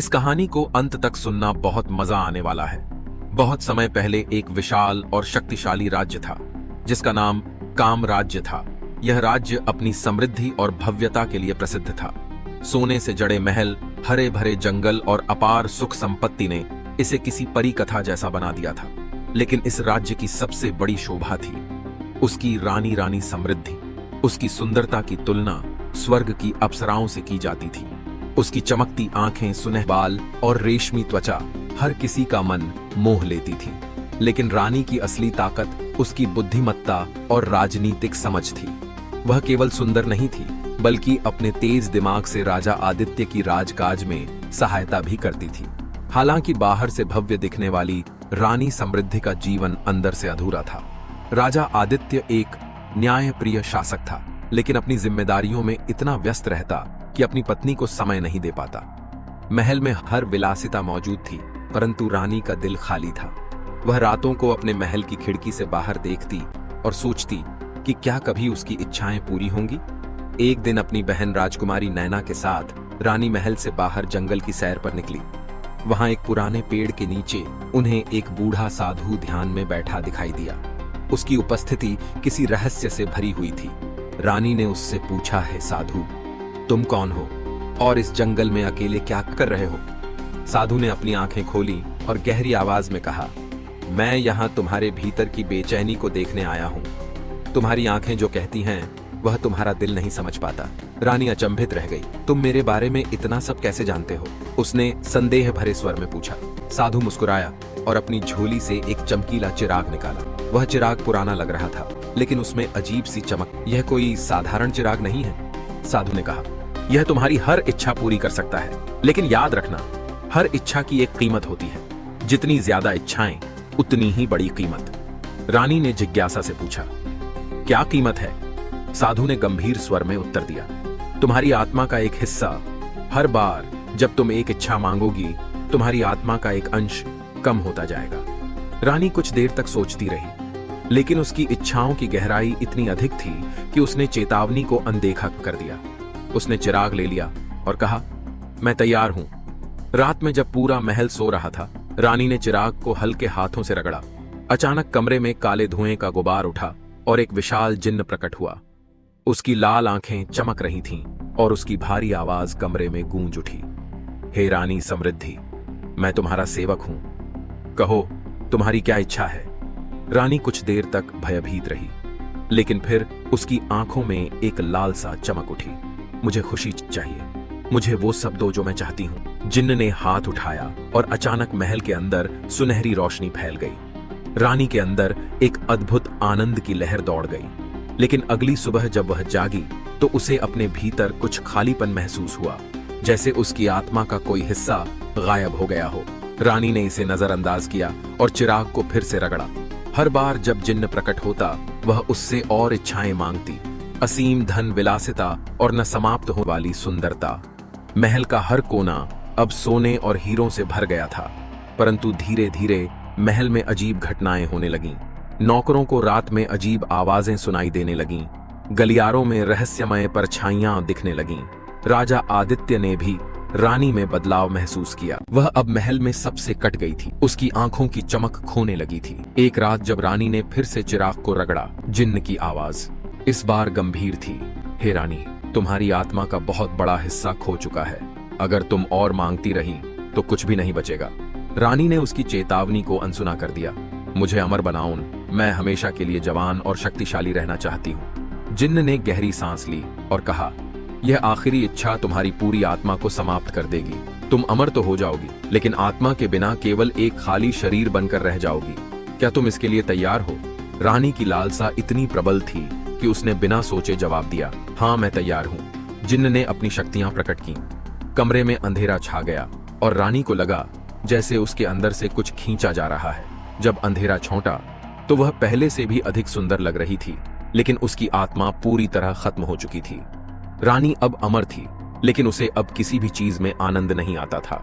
कहानी को अंत तक सुनना बहुत मजा आने वाला है। बहुत समय पहले एक विशाल और शक्तिशाली राज्य था जिसका नाम काम राज्य था। यह राज्य अपनी समृद्धि और भव्यता के लिए प्रसिद्ध था। सोने से जड़े महल, हरे भरे जंगल और अपार सुख संपत्ति ने इसे किसी परी कथा जैसा बना दिया था। लेकिन इस राज्य की सबसे बड़ी शोभा थी उसकी रानी समृद्धि। उसकी सुंदरता की तुलना स्वर्ग की अप्सराओं से की जाती थी। उसकी चमकती आंखें, सुनहरे बाल और रेशमी त्वचा हर किसी का मन मोह लेती थी। लेकिन रानी की असली ताकत उसकी बुद्धिमत्ता और राजनीतिक समझ थी। वह केवल सुंदर नहीं थी बल्कि अपने तेज दिमाग से राजा आदित्य की राजकाज में सहायता भी करती थी। हालांकि बाहर से भव्य दिखने वाली रानी समृद्धि का जीवन अंदर से अधूरा था। राजा आदित्य एक न्यायप्रिय शासक था, लेकिन अपनी जिम्मेदारियों में इतना व्यस्त रहता कि अपनी पत्नी को समय नहीं दे पाता। महल में हर विलासिता मौजूद थी, परंतु रानी का दिल खाली था। वह रातों को अपने महल की खिड़की से बाहर देखती और सोचती कि क्या कभी उसकी इच्छाएं पूरी होंगी। एक दिन अपनी बहन राजकुमारी नैना के साथ रानी महल से बाहर जंगल की सैर पर निकली। वहां एक पुराने पेड़ के नीचे उन्हें एक बूढ़ा साधु ध्यान में बैठा दिखाई दिया। उसकी उपस्थिति किसी रहस्य से भरी हुई थी। रानी ने उससे पूछा, है साधु, तुम कौन हो और इस जंगल में अकेले क्या कर रहे हो? साधु ने अपनी आंखें खोली और गहरी आवाज में कहा, मैं यहाँ तुम्हारे भीतर की बेचैनी को देखने आया हूँ। तुम्हारी आंखें जो कहती हैं वह तुम्हारा दिल नहीं समझ पाता। रानी अचंभित रह गई। तुम मेरे बारे में इतना सब कैसे जानते हो? उसने संदेह भरे स्वर में पूछा। साधु मुस्कुराया और अपनी झोली से एक चमकीला चिराग निकाला। वह चिराग पुराना लग रहा था, लेकिन उसमें अजीब सी चमक। यह कोई साधारण चिराग नहीं है, साधु ने कहा। यह तुम्हारी हर इच्छा पूरी कर सकता है, लेकिन याद रखना, हर इच्छा की एक कीमत होती है। जितनी ज्यादा इच्छाएं उतनी ही बड़ी कीमत। रानी ने जिज्ञासा से पूछा, क्या कीमत है? साधु ने गंभीर स्वर में उत्तर दिया, तुम्हारी आत्मा का एक हिस्सा। हर बार जब तुम एक इच्छा मांगोगी, तुम्हारी आत्मा का एक अंश कम होता जाएगा। रानी कुछ देर तक सोचती रही, लेकिन उसकी इच्छाओं की गहराई इतनी अधिक थी कि उसने चेतावनी को अनदेखा कर दिया। उसने चिराग ले लिया और कहा, मैं तैयार हूं। रात में जब पूरा महल सो रहा था, रानी ने चिराग को हल्के हाथों से रगड़ा। अचानक कमरे में काले धुएं का गुबार उठा और एक विशाल जिन्न प्रकट हुआ। उसकी लाल आंखें चमक रही थीं और उसकी भारी आवाज कमरे में गूंज उठी। हे रानी समृद्धि, मैं तुम्हारा सेवक हूं। कहो, तुम्हारी क्या इच्छा है? रानी कुछ देर तक भयभीत रही, लेकिन फिर उसकी आंखों में एक लालसा चमक उठी। मुझे खुशी चाहिए, मुझे वो सब दो जो मैं चाहती हूं। जिन्न ने हाथ उठाया और अचानक महल के अंदर सुनहरी रोशनी फैल गई। रानी के अंदर एक अद्भुत आनंद की लहर दौड़ गई। लेकिन अगली सुबह जब वह जागी तो उसे अपने भीतर कुछ खालीपन महसूस हुआ, जैसे उसकी आत्मा का कोई हिस्सा गायब हो गया हो। रानी ने इसे नजरअंदाज किया और चिराग को फिर से रगड़ा। हर बार जब जिन्न प्रकट होता, वह उससे और इच्छाएं मांगती। असीम धन, विलासिता और न समाप्त होने वाली सुंदरता। महल का हर कोना अब सोने और हीरों से भर गया था। परंतु धीरे धीरे महल में अजीब घटनाएं होने लगीं। नौकरों को रात में अजीब आवाजें सुनाई देने लगीं। गलियारों में रहस्यमय परछाइयां दिखने लगीं। राजा आदित्य ने भी रानी में बदलाव महसूस किया। वह अब महल में सबसे कट गई थी। उसकी आंखों की चमक खोने लगी थी। एक रात जब रानी ने फिर से चिराग को रगड़ा, जिन्न की आवाज इस बार गंभीर थी। हे रानी, तुम्हारी आत्मा का बहुत बड़ा हिस्सा खो चुका है। अगर तुम और मांगती रही तो कुछ भी नहीं बचेगा। रानी ने उसकी चेतावनी को अनसुना कर दिया। मुझे अमर बनाओ, मैं हमेशा के लिए जवान और शक्तिशाली रहना चाहती हूँ। जिन्न ने गहरी सांस ली और कहा, यह आखिरी इच्छा तुम्हारी पूरी आत्मा को समाप्त कर देगी। तुम अमर तो हो जाओगी, लेकिन आत्मा के बिना केवल एक खाली शरीर बनकर रह जाओगी। क्या तुम इसके लिए तैयार हो? रानी की लालसा इतनी प्रबल थी कि उसने बिना सोचे जवाब दिया, हाँ मैं तैयार हूँ। जिन्न ने अपनी शक्तियां प्रकट की। कमरे में अंधेरा छा गया और रानी को लगा जैसे उसके अंदर से कुछ खींचा जा रहा है। जब अंधेरा छौंटा तो वह पहले से भी अधिक सुंदर लग रही थी, लेकिन उसकी आत्मा पूरी तरह खत्म हो चुकी थी। रानी अब अमर थी, लेकिन उसे अब किसी भी चीज में आनंद नहीं आता था।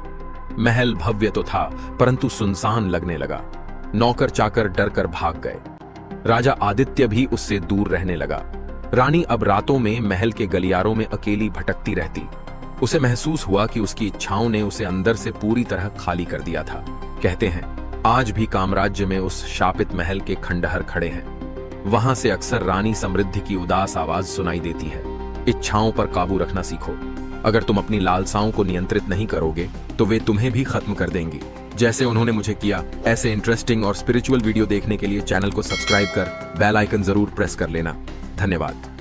महल भव्य तो था, परंतु सुनसान लगने लगा। नौकर चाकर डर कर भाग गए। राजा आदित्य भी उससे दूर रहने लगा। रानी अब रातों में महल के गलियारों में अकेली भटकती रहती। उसे महसूस हुआ कि उसकी इच्छाओं ने उसे अंदर से पूरी तरह खाली कर दिया था। कहते हैं, आज भी कामराज्य में उस शापित महल के खंडहर खड़े हैं। वहां से अक्सर रानी समृद्धि की उदास आवाज सुनाई देती है। इच्छाओं पर काबू रखना सीखो। अगर तुम अपनी लालसाओं को नियंत्रित नहीं करोगे तो वे तुम्हें भी खत्म कर देंगी, जैसे उन्होंने मुझे किया। ऐसे इंटरेस्टिंग और स्पिरिचुअल वीडियो देखने के लिए चैनल को सब्सक्राइब कर बेल आइकन जरूर प्रेस कर लेना। धन्यवाद।